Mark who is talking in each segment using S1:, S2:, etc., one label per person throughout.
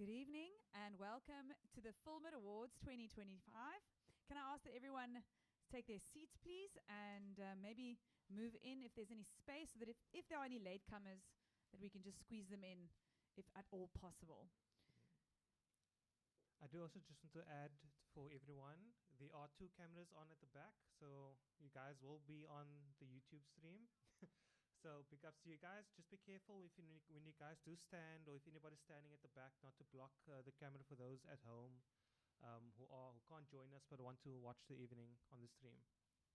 S1: Good evening and welcome to the Filmit Awards 2025. Can I ask that everyone take their seats, please, and maybe move in if there's any space, so that if there are any latecomers, that we can just squeeze them in if at all possible.
S2: I do also just want to add for everyone, there are 2 cameras on at the back, so you guys will be on the YouTube stream. So big ups to you guys. Just be careful if when you guys do stand, or if anybody's standing at the back, not to block the camera for those at home who can't join us but want to watch the evening on the stream.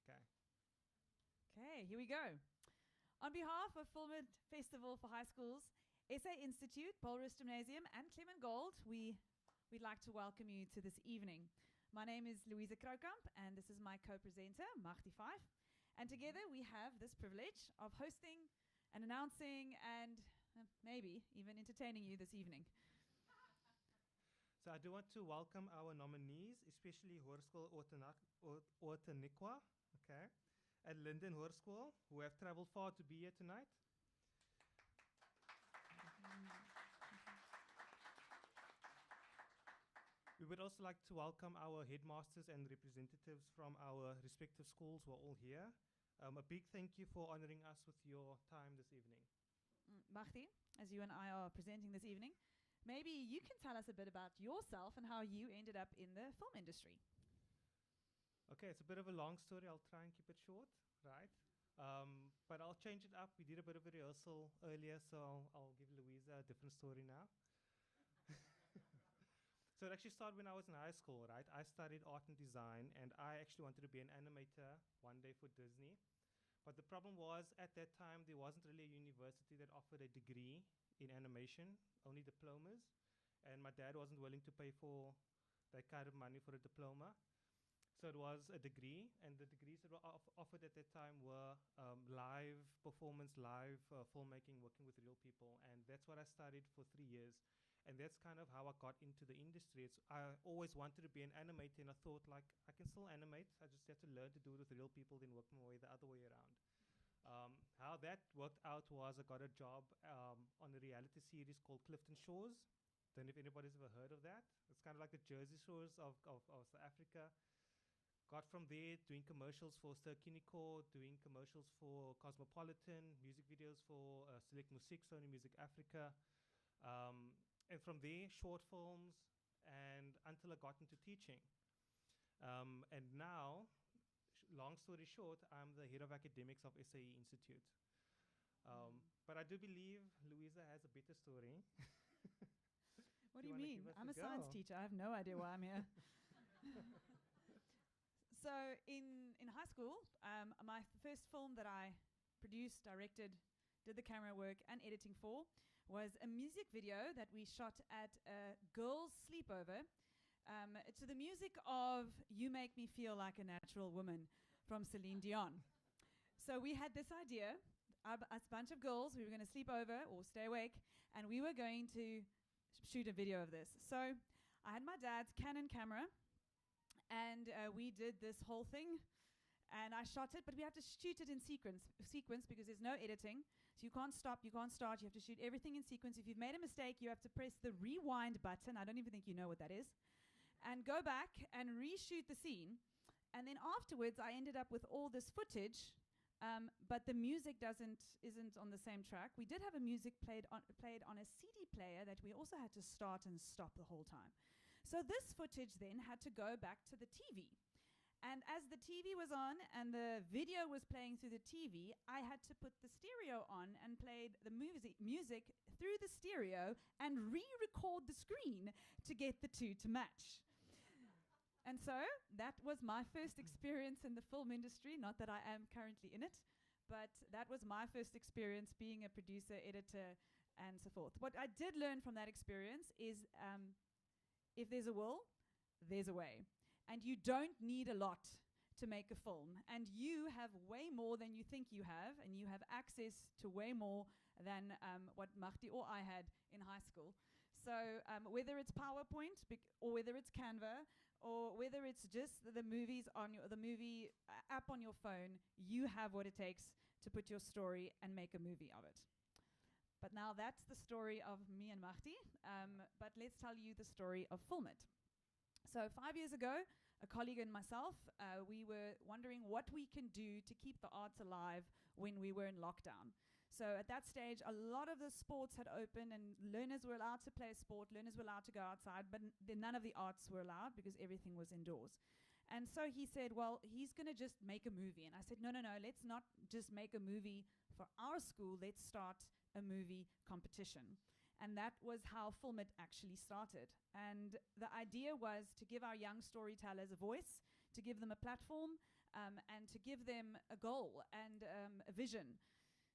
S1: Okay, here we go. On behalf of Filmit Festival for High Schools, SAE Institute, Polrus Gymnasium, and Clement Gold, we'd like to welcome you to this evening. My name is Louisa Kroukamp, and this is my co-presenter, Magdi Five. And together we have this privilege of hosting and announcing and maybe even entertaining you this evening.
S2: So I do want to welcome our nominees, especially Hoërskool Otanikwa, at Linden Hoërskool, who have traveled far to be here tonight. We would also like to welcome our headmasters and representatives from our respective schools who are all here. A big thank you for honoring us with your time this evening.
S1: Magdi, as you and I are presenting this evening, maybe you can tell us a bit about yourself and how you ended up in the film industry.
S2: Okay, it's a bit of a long story. I'll try and keep it short, right? But I'll change it up. We did a bit of a rehearsal earlier, so I'll give Louisa a different story now. So it actually started when I was in high school, right? I studied art and design, and I actually wanted to be an animator one day for Disney. But the problem was, at that time, there wasn't really a university that offered a degree in animation, only diplomas. And my dad wasn't willing to pay for that kind of money for a diploma. So it was a degree, and the degrees that were offered at that time were live performance, live filmmaking, working with real people. And that's what I studied for 3 years. And that's kind of how I got into the industry. I always wanted to be an animator, and I thought, like, I can still animate. I just have to learn to do it with real people, then work my way the other way around. How that worked out was I got a job on a reality series called Clifton Shores. Don't know if anybody's ever heard of that. It's kind of like the Jersey Shores of South Africa. Got from there doing commercials for Ster-Kinekor, doing commercials for Cosmopolitan, music videos for Select Music, Sony Music Africa. And from there, short films, and until I got into teaching. And now, long story short, I'm the head of academics of SAE Institute. But I do believe Louisa has a better story.
S1: What do you mean? I'm a science teacher. I have no idea why I'm here. So in high school, my first film that I produced, directed, did the camera work and editing for was a music video that we shot at a girls' sleepover to the music of You Make Me Feel Like a Natural Woman from Celine Dion. So we had this idea, us a bunch of girls, we were going to sleep over or stay awake, and we were going to shoot a video of this. So I had my dad's Canon camera, and we did this whole thing. And I shot it, but we have to shoot it in sequence because there's no editing. So you can't stop, you can't start, you have to shoot everything in sequence. If you've made a mistake, you have to press the rewind button. I don't even think you know what that is. And go back and reshoot the scene. And then afterwards, I ended up with all this footage, but the music isn't on the same track. We did have a music played on a CD player that we also had to start and stop the whole time. So this footage then had to go back to the TV. And as the TV was on and the video was playing through the TV, I had to put the stereo on and played the music through the stereo and re-record the screen to get the two to match. And so that was my first experience in the film industry. Not that I am currently in it, but that was my first experience being a producer, editor, and so forth. What I did learn from that experience is if there's a will, there's a way. And you don't need a lot to make a film. And you have way more than you think you have, and you have access to way more than what Magdi or I had in high school. So whether it's PowerPoint or whether it's Canva or whether it's just the movies on the movie app on your phone, you have what it takes to put your story and make a movie of it. But now that's the story of me and Mahdi. But let's tell you the story of Filmit. So 5 years ago, a colleague and myself, we were wondering what we can do to keep the arts alive when we were in lockdown. So at that stage, a lot of the sports had opened and learners were allowed to play sport, learners were allowed to go outside, but none of the arts were allowed because everything was indoors. And so he said, well, he's going to just make a movie. And I said, no, let's not just make a movie for our school, let's start a movie competition. And that was how Filmit actually started. And the idea was to give our young storytellers a voice, to give them a platform, and to give them a goal and a vision.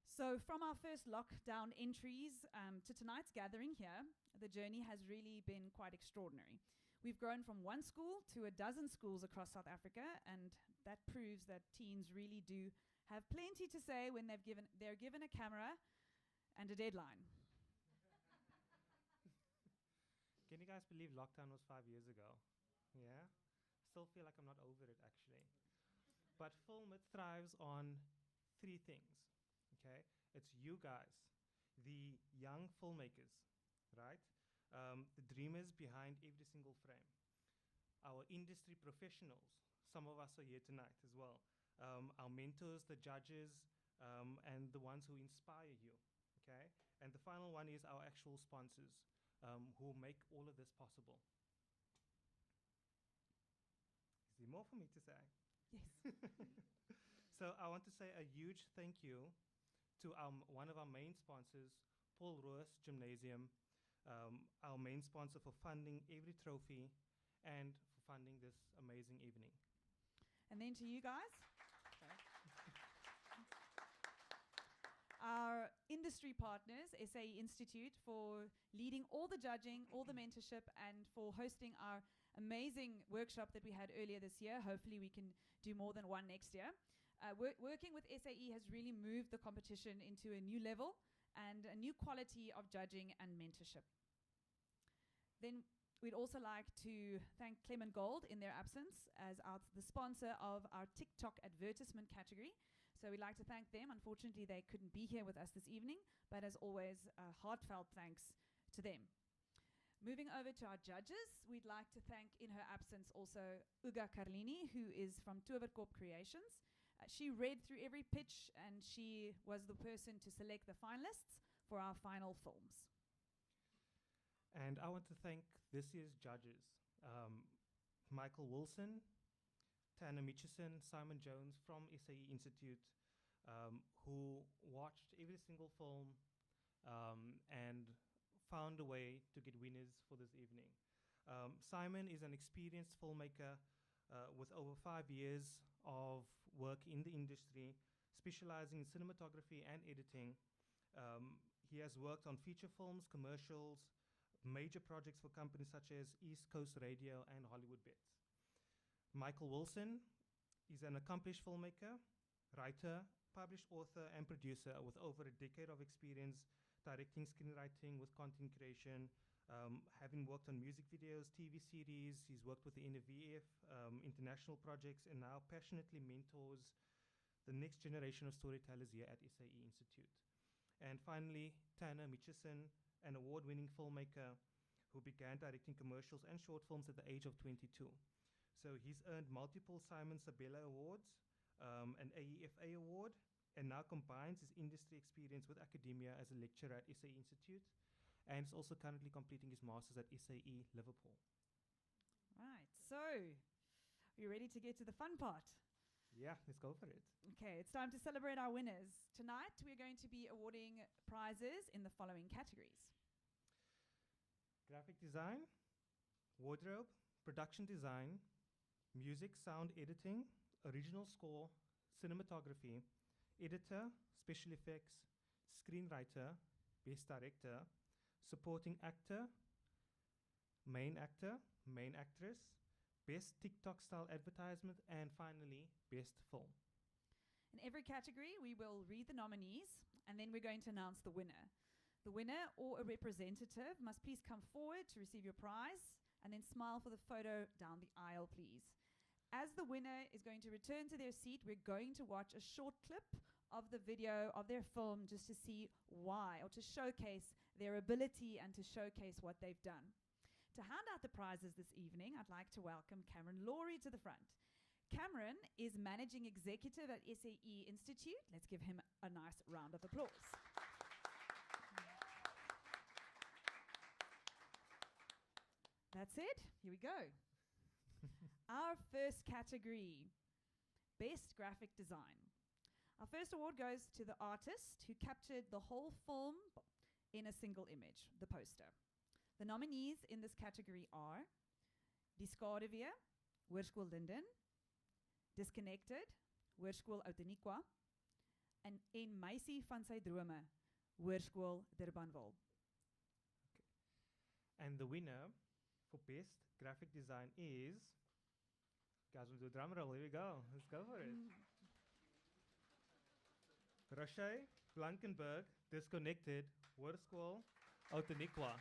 S1: So from our first lockdown entries to tonight's gathering here, the journey has really been quite extraordinary. We've grown from 1 school to 12 schools across South Africa, and that proves that teens really do have plenty to say when they're given a camera and a deadline.
S2: Can you guys believe lockdown was 5 years ago? Yeah? Still feel like I'm not over it, actually. But Filmit thrives on 3 things, okay? It's you guys, the young filmmakers, right? The dreamers behind every single frame. Our industry professionals, some of us are here tonight as well. Our mentors, the judges, and the ones who inspire you, okay? And the final one is our actual sponsors, who make all of this possible. Is there more for me to say?
S1: Yes.
S2: So I want to say a huge thank you to one of our main sponsors, Paul Roos Gymnasium, our main sponsor for funding every trophy and for funding this amazing evening.
S1: And then to you guys. Our industry partners, SAE Institute, for leading all the judging, all the mentorship, and for hosting our amazing workshop that we had earlier this year. Hopefully we can do more than one next year. Working with SAE has really moved the competition into a new level and a new quality of judging and mentorship. Then we'd also like to thank Clement Gold in their absence as the sponsor of our TikTok advertisement category. So we'd like to thank them. Unfortunately, they couldn't be here with us this evening, but as always, heartfelt thanks to them. Moving over to our judges, we'd like to thank, in her absence, also Uga Carlini, who is from Toverkop Creations. She read through every pitch, and she was the person to select the finalists for our final films.
S2: And I want to thank this year's judges, Michael Wilson, Tanner Mitchison, Simon Jones from SAE Institute, who watched every single film and found a way to get winners for this evening. Simon is an experienced filmmaker with over 5 years of work in the industry, specializing in cinematography and editing. He has worked on feature films, commercials, major projects for companies such as East Coast Radio and Hollywood Bets. Michael Wilson is an accomplished filmmaker, writer, published author, and producer with over a decade of experience directing, screenwriting, with content creation, having worked on music videos, TV series. He's worked with the NVF, international projects, and now passionately mentors the next generation of storytellers here at SAE Institute. And finally, Tanner Mitchison, an award-winning filmmaker who began directing commercials and short films at the age of 22. So he's earned multiple Simon Sabella Awards, an AEFA award, and now combines his industry experience with academia as a lecturer at SAE Institute, and is also currently completing his master's at SAE Liverpool.
S1: Right, so are you ready to get to the fun part?
S2: Yeah, let's go for it.
S1: Okay, it's time to celebrate our winners. Tonight we're going to be awarding prizes in the following categories:
S2: Graphic design, wardrobe, production design, music, sound editing, original score, cinematography, editor, special effects, screenwriter, best director, supporting actor, main actress, best TikTok style advertisement, and finally, best film.
S1: In every category, we will read the nominees, and then we're going to announce the winner. The winner or a representative must please come forward to receive your prize, and then smile for the photo down the aisle, please. As the winner is going to return to their seat, we're going to watch a short clip of the video, of their film, just to see why, or to showcase their ability and to showcase what they've done. To hand out the prizes this evening, I'd like to welcome Cameron Laurie to the front. Cameron is Managing Executive at SAE Institute. Let's give him a nice round of applause. That's it. Here we go. Our first category, Best Graphic Design. Our first award goes to the artist who captured the whole film in a single image, the poster. The nominees in this category are Die Skaduwee, Hoërskool Linden, Disconnected, Hoërskool Outeniqua, and En Meisie van sy drome, Hoërskool Durbanville.
S2: Okay. And the winner for Best Graphic Design is, guys, we'll do a drum roll. Here we go. Let's go for it. Roche Blankenberg, Disconnected, Hoërskool Outeniqua.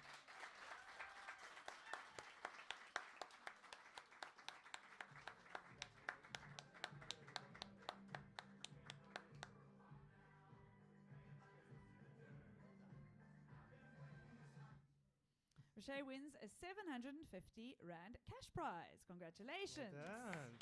S1: Roche wins a 750 Rand cash prize. Congratulations.
S2: Well done.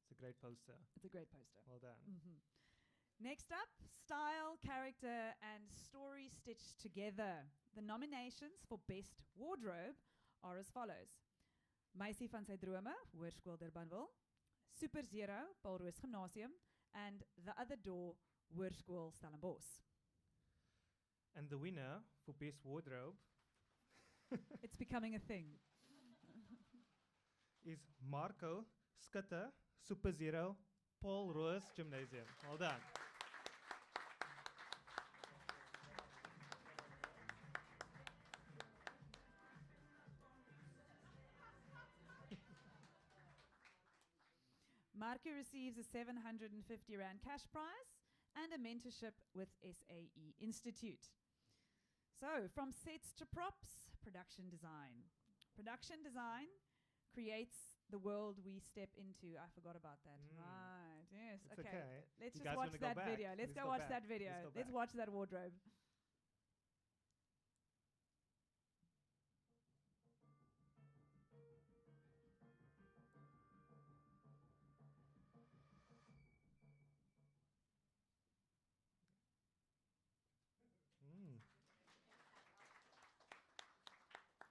S2: It's a great poster.
S1: It's a great poster.
S2: Well done.
S1: Mm-hmm. Next up, style, character, and story stitched together. The nominations for Best Wardrobe are as follows. Meisie van sy drome, Hoërskool Durbanville, Super Zero, Paulroos Gymnasium, and The Other Door, Hoërskool Stellenbosch.
S2: And the winner for Best Wardrobe
S1: It's becoming a thing.
S2: is Marco Skutte, Super Zero, Paul Roos Gymnasium. Well done.
S1: Marco receives a 750 Rand cash prize and a mentorship with SAE Institute. So, from sets to props, production design. Production design creates the world we step into. I forgot about that. Right, yes.
S2: It's
S1: Okay.
S2: okay.
S1: Let's
S2: You
S1: just
S2: guys
S1: watch
S2: wanna go
S1: that
S2: back?
S1: video. Let's go watch that video.
S2: Let's go
S1: Let's
S2: back.
S1: watch that wardrobe.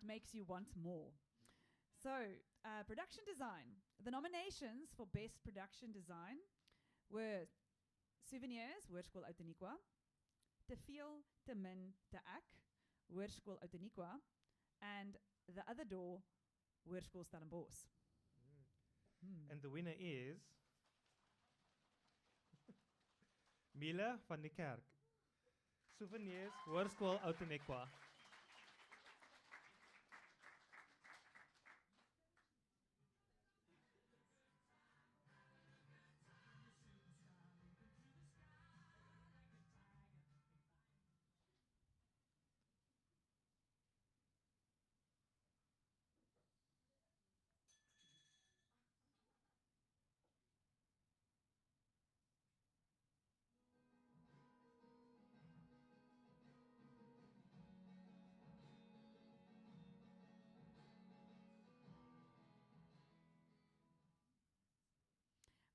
S1: Makes you want more. So, production design. The nominations for Best Production Design were Souvenirs, Hoërskool Outeniqua, Te Veel, Te Min, Te Ek, Hoërskool Outeniqua, and The Other Door, Hoërskool Stellenbosch.
S2: And the winner is Mila van die Kerk, Souvenirs, Hoërskool Outeniqua.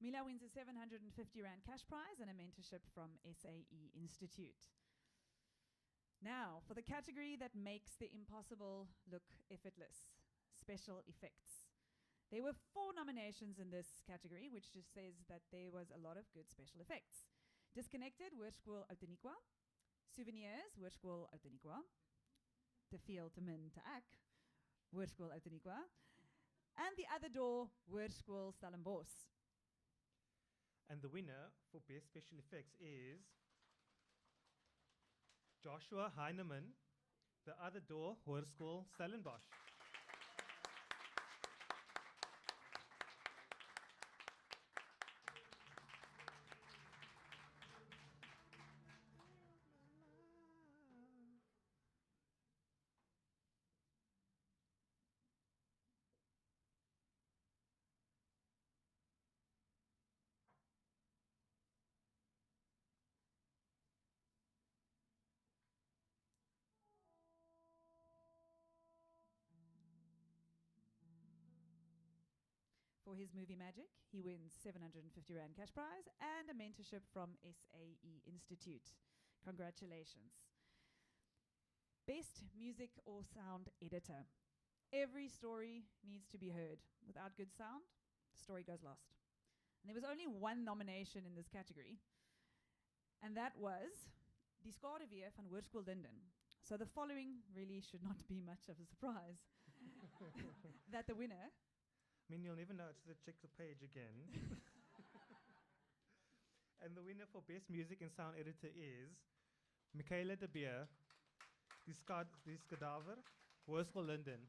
S1: Mila wins a 750 Rand cash prize and a mentorship from SAE Institute. Now, for the category that makes the impossible look effortless, special effects. There were 4 nominations in this category, which just says that there was a lot of good special effects. Disconnected, Hoërskool Outeniqua. Souvenirs, Hoërskool Outeniqua. Te Veel, Te Min, Te Ek, Hoërskool Outeniqua. And The Other Door, Hoërskool Stellenbosch.
S2: And the winner for Best Special Effects is Joshua Heinemann, The Other Door, Hoërskool Stellenbosch.
S1: For his movie Magic, he wins 750 Rand cash prize and a mentorship from SAE Institute. Congratulations. Best music or sound editor. Every story needs to be heard. Without good sound, the story goes lost. And there was only one nomination in this category, and that was Die Skaduwee van Hoërskool Linden. So the following really should not be much of a surprise. That the winner...
S2: I mean, you'll never know, just to check the page again. And the winner for Best Music and Sound Editor is Michaela de Beer, Die Skaduwee, Hoërskool Linden.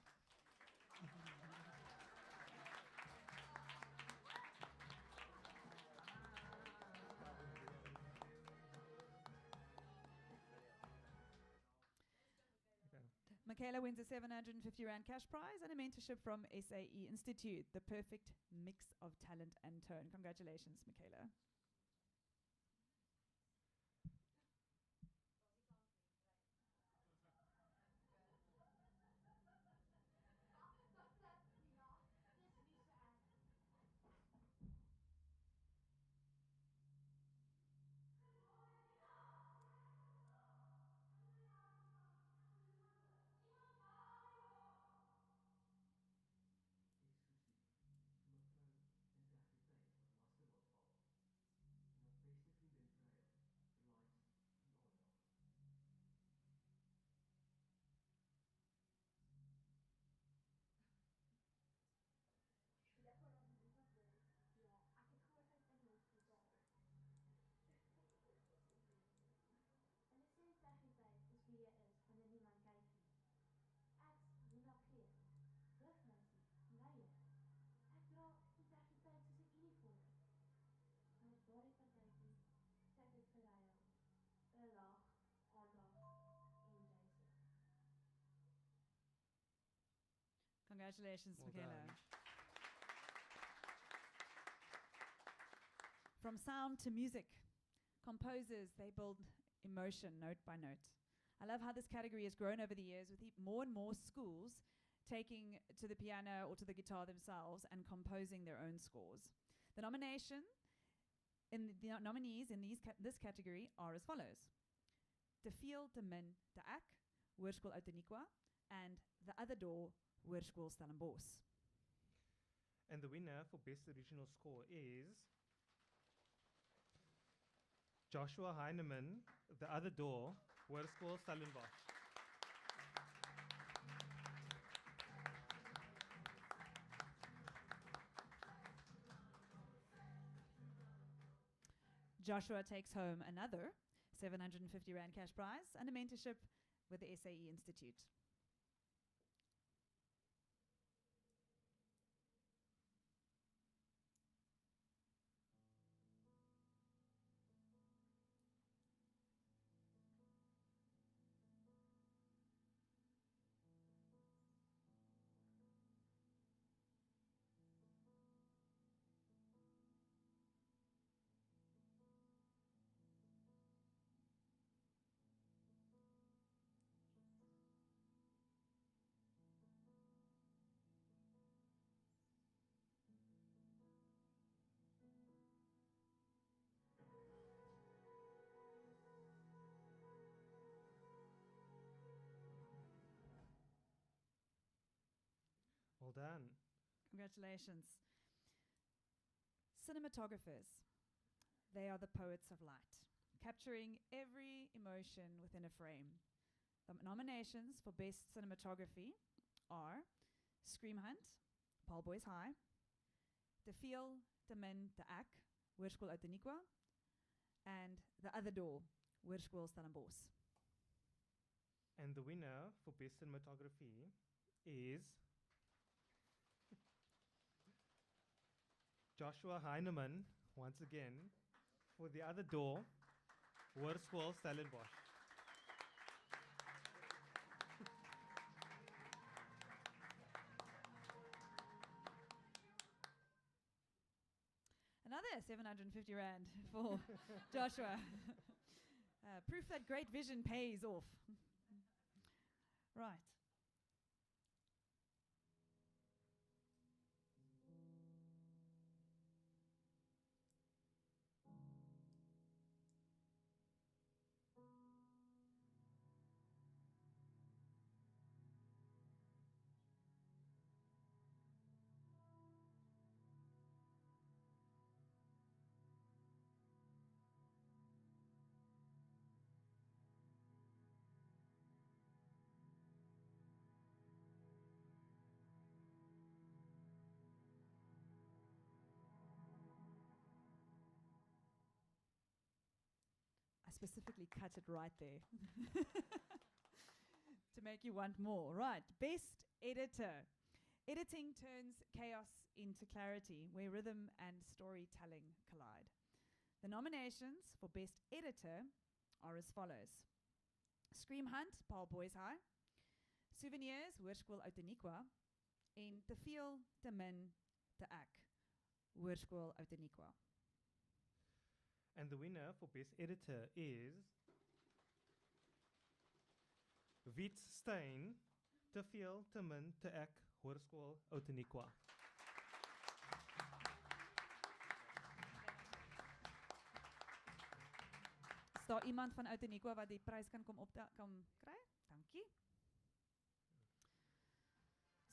S1: Michaela wins a 750 Rand cash prize and a mentorship from SAE Institute, the perfect mix of talent and tone. Congratulations, Michaela. Congratulations,
S2: Well
S1: Michaela.
S2: done.
S1: From sound to music, composers, they build emotion note by note. I love how this category has grown over the years with more and more schools taking to the piano or to the guitar themselves and composing their own scores. The nominees in this category are as follows: Te Veel Te Min Te Ek, Hoërskool Outeniqua, and The Other Door, Hoërskool Stellenbosch.
S2: And the winner for Best Original Score is Joshua Heinemann, The Other Door, Hoërskool Stellenbosch.
S1: Joshua takes home another 750 Rand cash prize and a mentorship with the SAE Institute.
S2: Well done.
S1: Congratulations. Cinematographers. They are the poets of light, capturing every emotion within a frame. The nominations for Best Cinematography are Scream Hunt, Paul Boys High, Te Veel Te Min Te Ek, Hoërskool Outeniqua, and The Other Door, Hoërskool Stellenbosch.
S2: And the winner for Best Cinematography is Joshua Heinemann, once again, for The Other Door, Hoërskool Stellenbosch.
S1: Another 750 Rand for Joshua. Proof that great vision pays off. Right. specifically cut it right there to make you want more. Right, best editor. Editing turns chaos into clarity, where rhythm and storytelling collide. The nominations for best editor are as follows: Scream Hunt, Paul Boys High; Souvenirs, Hoërskool Outeniqua; en Te Veel, Te Min, Te Ek, Hoërskool Outeniqua.
S2: And the winner for best editor is Wit Stein, Te Veel, Te Min, Te Ek, Hoërskool Outeniqua.
S1: Is daar iemand van Outeniqua wat die prys kan kom kry? Dankie.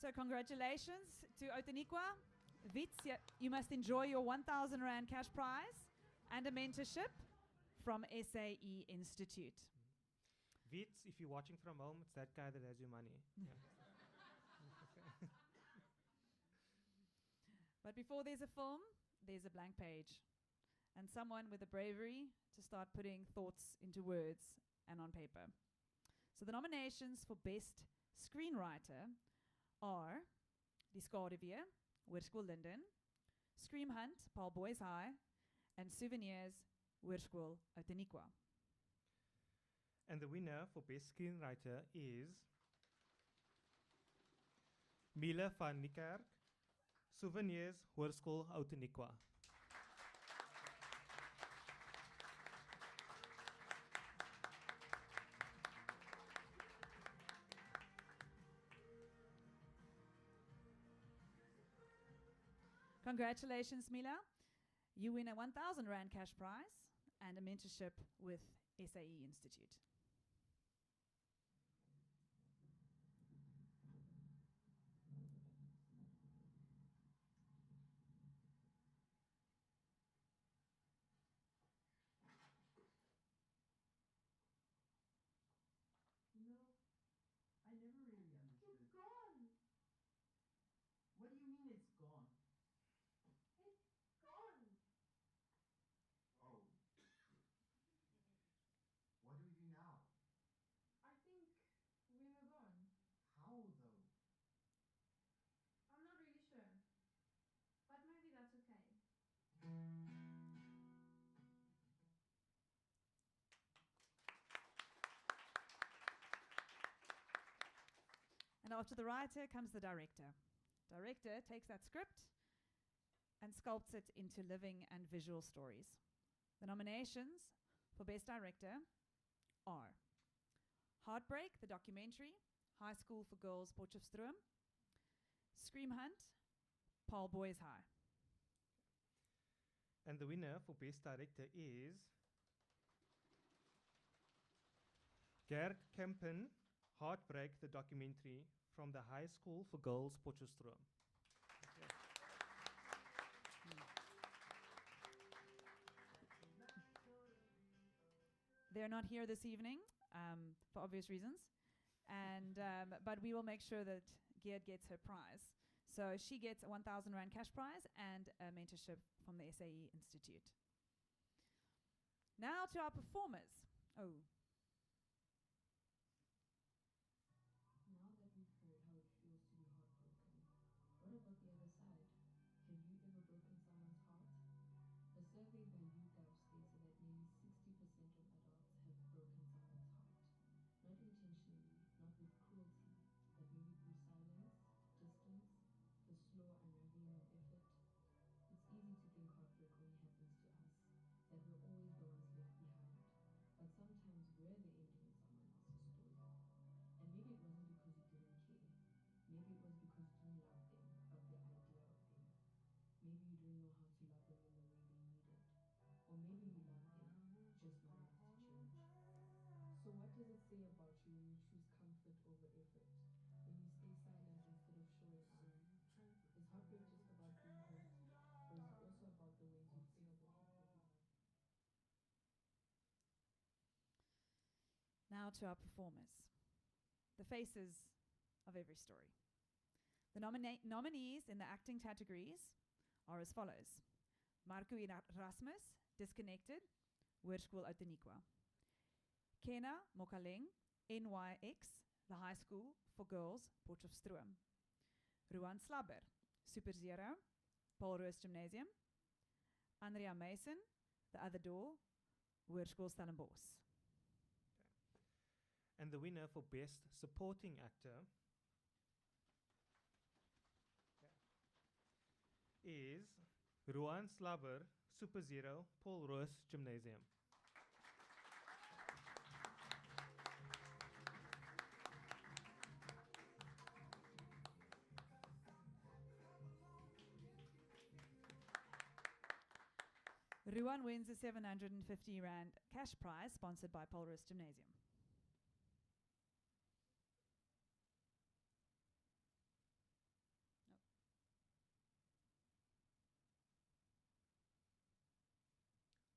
S1: So congratulations to Outeniqua. Wits, you must enjoy your 1,000 Rand cash prize and a mentorship from SAE Institute.
S2: Wits, if you're watching from home, it's that guy that has your money. Yeah.
S1: But before there's a film, there's a blank page. And someone with the bravery to start putting thoughts into words and on paper. So the nominations for Best Screenwriter are Die Skaduwee, Hoërskool Linden; Scream Hunt, Paul Boys High; and Souvenirs, Hoërskool Outeniqua.
S2: And the winner for Best Screenwriter is Mila van Niekerk, Souvenirs, Hoërskool Outeniqua.
S1: Congratulations, Mila. You win a 1,000 Rand cash prize and a mentorship with SAE Institute.
S3: You know, I never really understood.
S4: It's gone.
S3: What do you mean it's gone?
S4: It's gone.
S3: Oh. What do we do now?
S4: I think we move on.
S3: How though?
S4: I'm not really sure. But maybe that's okay.
S1: And after the writer comes the director. Director takes that script and sculpts it into living and visual stories. The nominations for Best Director are Heartbreak, the documentary, High School for Girls, Potchefstroom; Scream Hunt, Paul Boys High.
S2: And the winner for Best Director is Gerd Kempen, Heartbreak, the documentary, from the High School for Girls, Potchefstroom.
S1: They're not here this evening for obvious reasons, and but we will make sure that Gerd gets her prize. So she gets a 1,000 Rand cash prize and a mentorship from the SAE Institute. Now to our performers. Oh.
S5: Now that we've heard how it feels to be heartbroken, what about the other side? Have you ever broken someone's heart? A survey by YouGov stated that nearly 60% of adults have broken someone's heart. Not intentionally, not with cruelty, but maybe through silence, distance, the slow unraveling of effort. It's easy to think heartbreak only happens to us, that we're always the ones left behind. But sometimes we're the ending in someone else's story. And maybe it wasn't because you didn't care. Maybe it was because you didn't love them, but the idea of them. Maybe you didn't know how to love them in the way they needed. Or maybe you loved them, just not enough to change. So what does it say about you when you choose comfort over effort? When you stay silent instead of showing up? Is heartbreak just about being hurt? Or is it also about the ways you fail the people you love?
S1: Now to our performers. The faces of every story. The nominees in the acting categories are as follows: Marco Erasmus, Disconnected, Hoërskool Outeniqua; Kena Mokaleng, NYX, the high school for girls, Potchefstroom. Ruan Slabber, Super Zero, Paul Roos Gymnasium. Andrea Mason, The Other Door, Hoërskool Stellenbosch.
S2: And the winner for Best Supporting Actor is Ruan Slabber, Super Zero, Paul Roos Gymnasium.
S1: Ruan wins a 750 Rand cash prize sponsored by Paul Roos Gymnasium.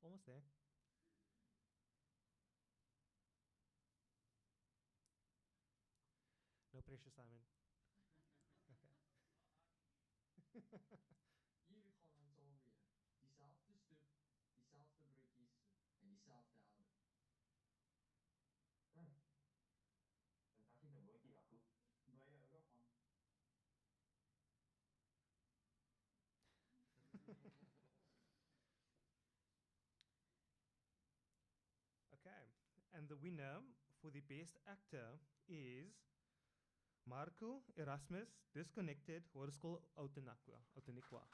S2: Almost there. No pressure, Simon.
S3: Hier gaan ons alweer. Diezelfde stoep, diezelfde broodjes en diezelfde oude.
S6: Fantastic broodjie, Jaco.
S3: Baie hou daarvan.
S2: Okay, and the winner for the Best Actor is Marco Erasmus, Disconnected, Hoërskool Outeniqua.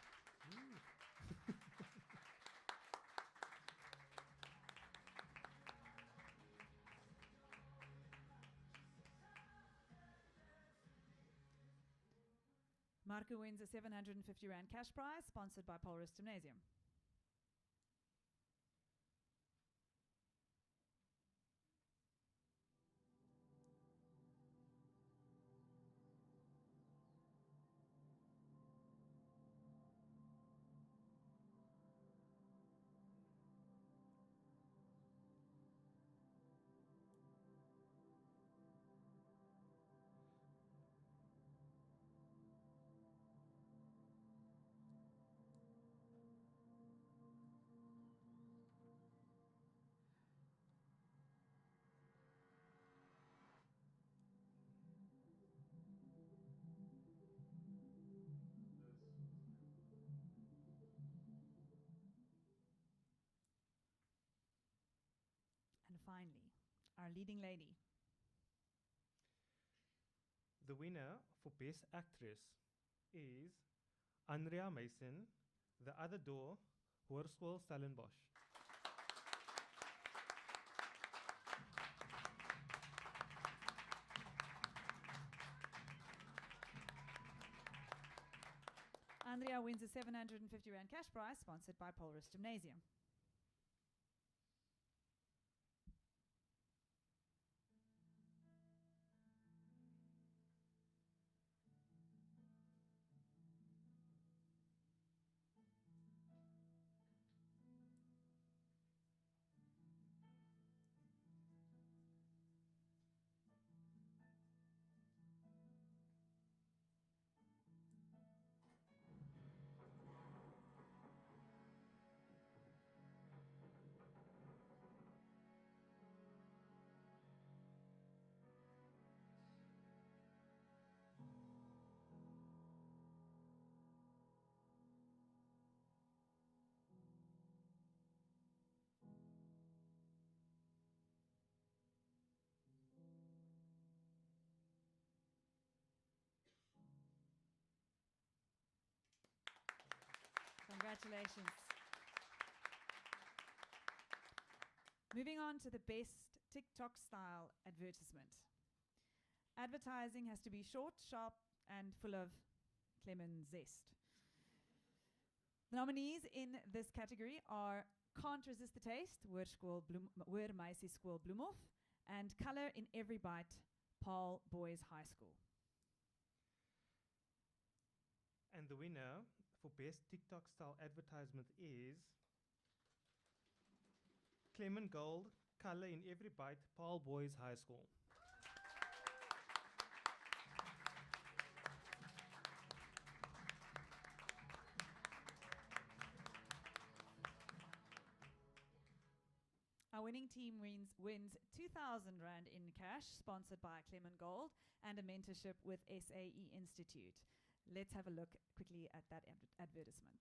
S1: Marco wins a 750 Rand cash prize sponsored by Paul Roos Gymnasium. And finally, our leading lady.
S2: The winner for Best Actress is Andrea Mason, The Other Door, Hoërskool Stellenbosch.
S1: Andrea wins a 750 Rand cash prize sponsored by Paul Roos Gymnasium. Congratulations. Moving on to the best TikTok style advertisement. Advertising has to be short, sharp, and full of lemon zest. The nominees in this category are Can't Resist the Taste, Hoërmeisieskool Bloemhof, and Color in Every Bite, Paarl Boys High School.
S2: And the winner for Best TikTok Style Advertisement is Clement Gold, Color in Every Bite, Paarl Boys High School.
S1: Our winning team wins 2,000 Rand in cash, sponsored by Clement Gold, and a mentorship with SAE Institute. Let's have a look quickly at that advertisement.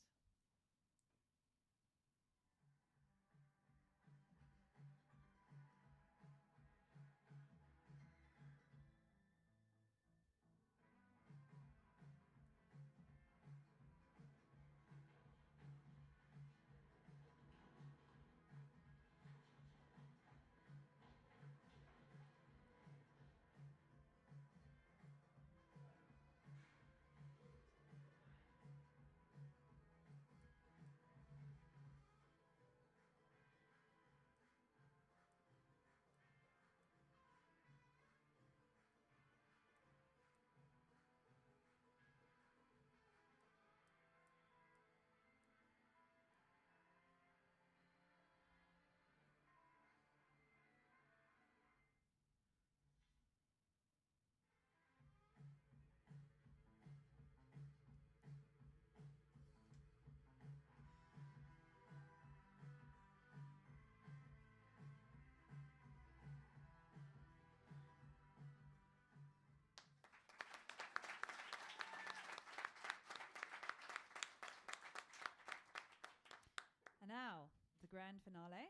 S1: And now, the grand finale,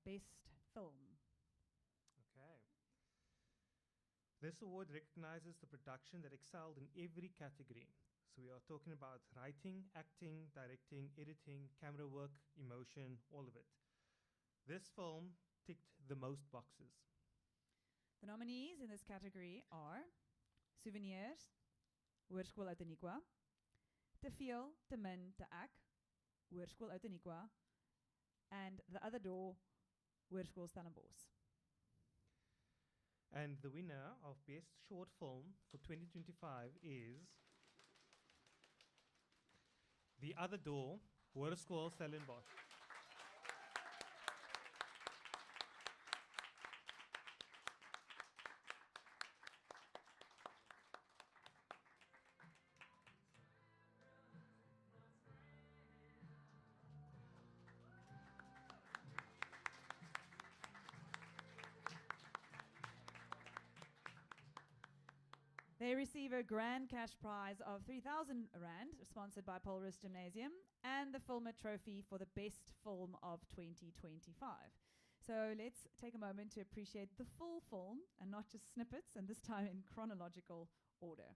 S1: Best Film.
S2: Okay. This award recognizes the production that excelled in every category. So we are talking about writing, acting, directing, editing, camera work, emotion, all of it. This film ticked the most boxes.
S1: The nominees in this category are Souvenirs, Hoërskool Outeniqua, Te Veel, Te Min, Te Ek, Hoërskool Outeniqua, and The Other Door, Hoërskool Stellenbosch.
S2: And the winner of Best Short Film for 2025 is The Other Door, Hoërskool Stellenbosch.
S1: They receive a grand cash prize of 3,000 Rand, sponsored by Polris Gymnasium, and the Filmit Trophy for the best film of 2025. So let's take a moment to appreciate the full film and not just snippets, and this time in chronological order.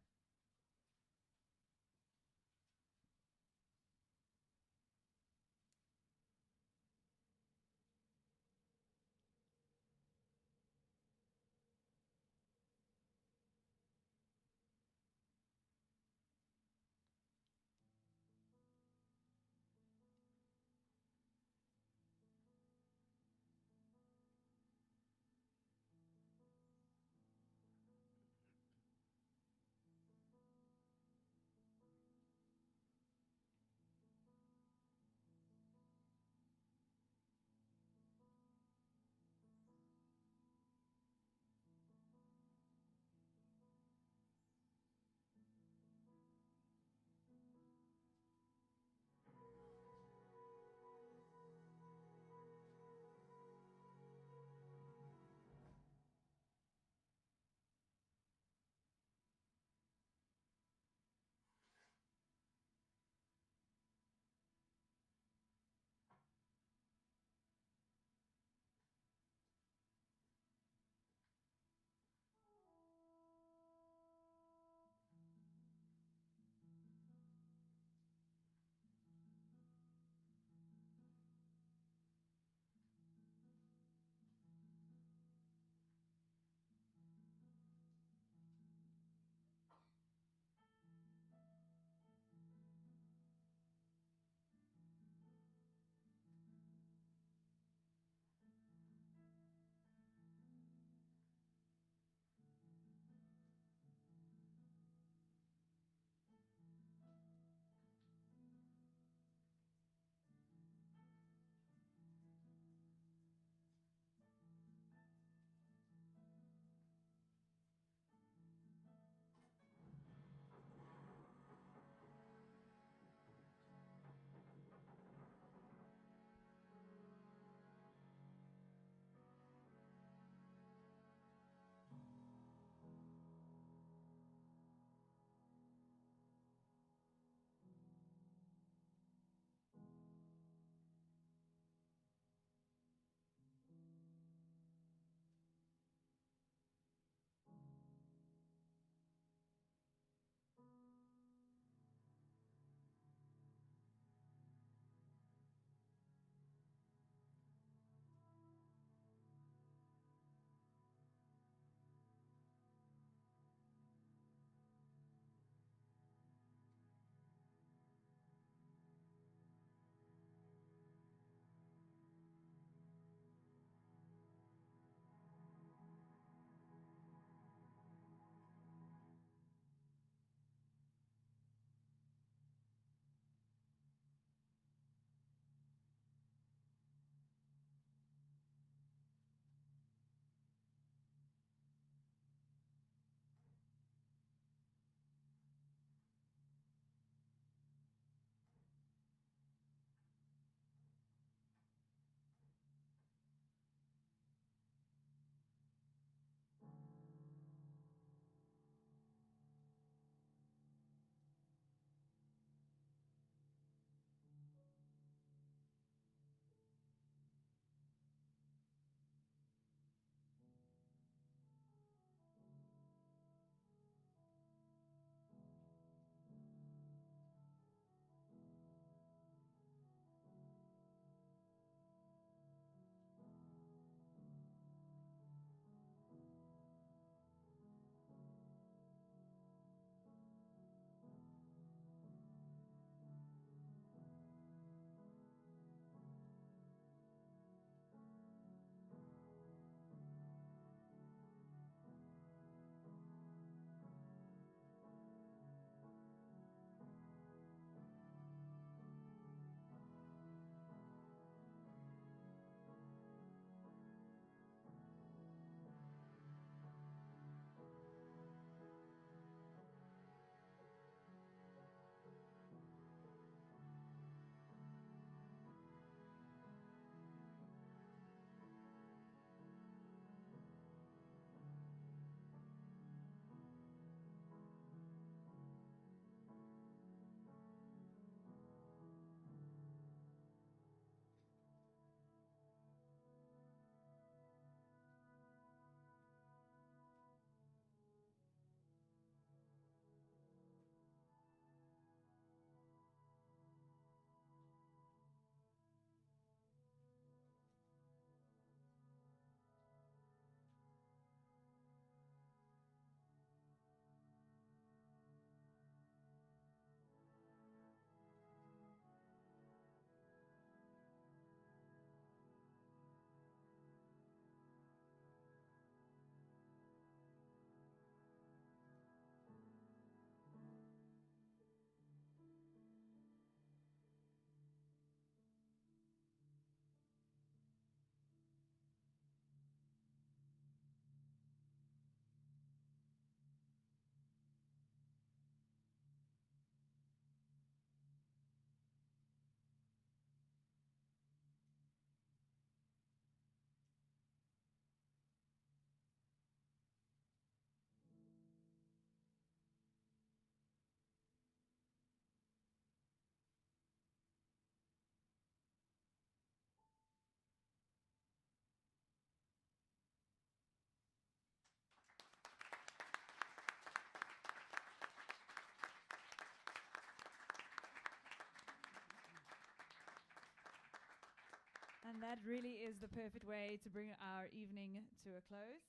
S1: And that really is the perfect way to bring our evening to a close.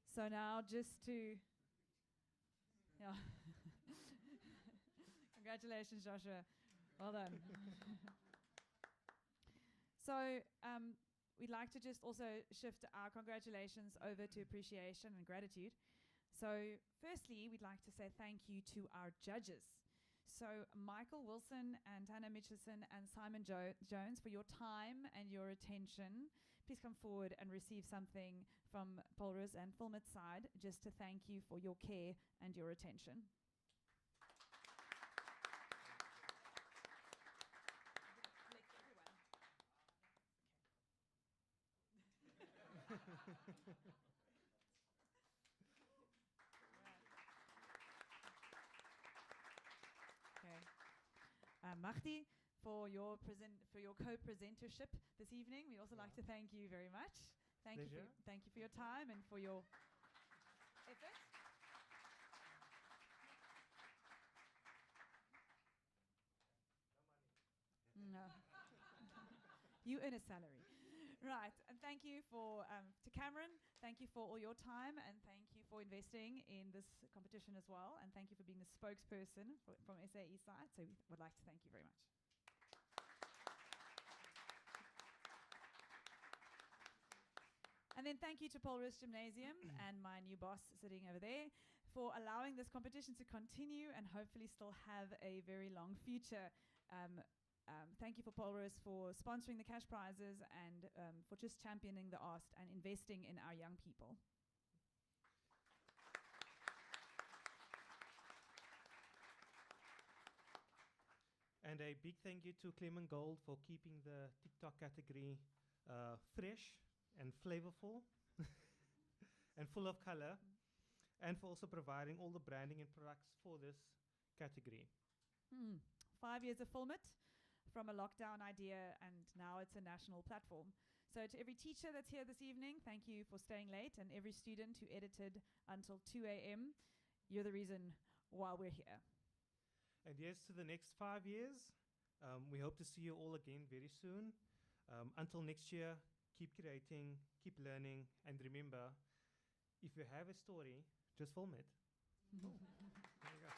S1: So now just to... Yeah. Congratulations, Joshua. Well done. So we'd like to just also shift our congratulations over to appreciation and gratitude. So firstly, we'd like to say thank you to our judges. So Michael Wilson and Hannah Mitchison and Simon Jones, for your time and your attention. Please come forward and receive something from Polris and Filmit's side, just to thank you for your care and your attention. Okay. Mahdi, for your co-presentership this evening, we also like to thank you very much. Thank you for your time and for your effort. No. You earn a salary. Right, and thank you to Cameron, thank you for all your time, and thank you for investing in this competition as well, and thank you for being the spokesperson from SAE side, so we would like to thank you very much. And then thank you to Polris Gymnasium and my new boss sitting over there for allowing this competition to continue and hopefully still have a very long future. Thank you for Polris for sponsoring the cash prizes and for just championing the art and investing in our young people.
S2: And a big thank you to Clement Gold for keeping the TikTok category fresh and flavorful and full of color, and for also providing all the branding and products for this category.
S1: 5 years of Filmit, from a lockdown idea, and now it's a national platform. So to every teacher that's here this evening, thank you for staying late, and every student who edited until 2 a.m., you're the reason why we're here.
S2: And yes, to the next 5 years, we hope to see you all again very soon. Until next year, keep creating, keep learning, and remember, if you have a story, just film it. There you go.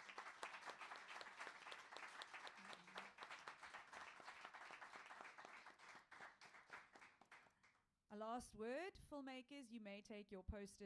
S1: A last word, filmmakers, you may take your posters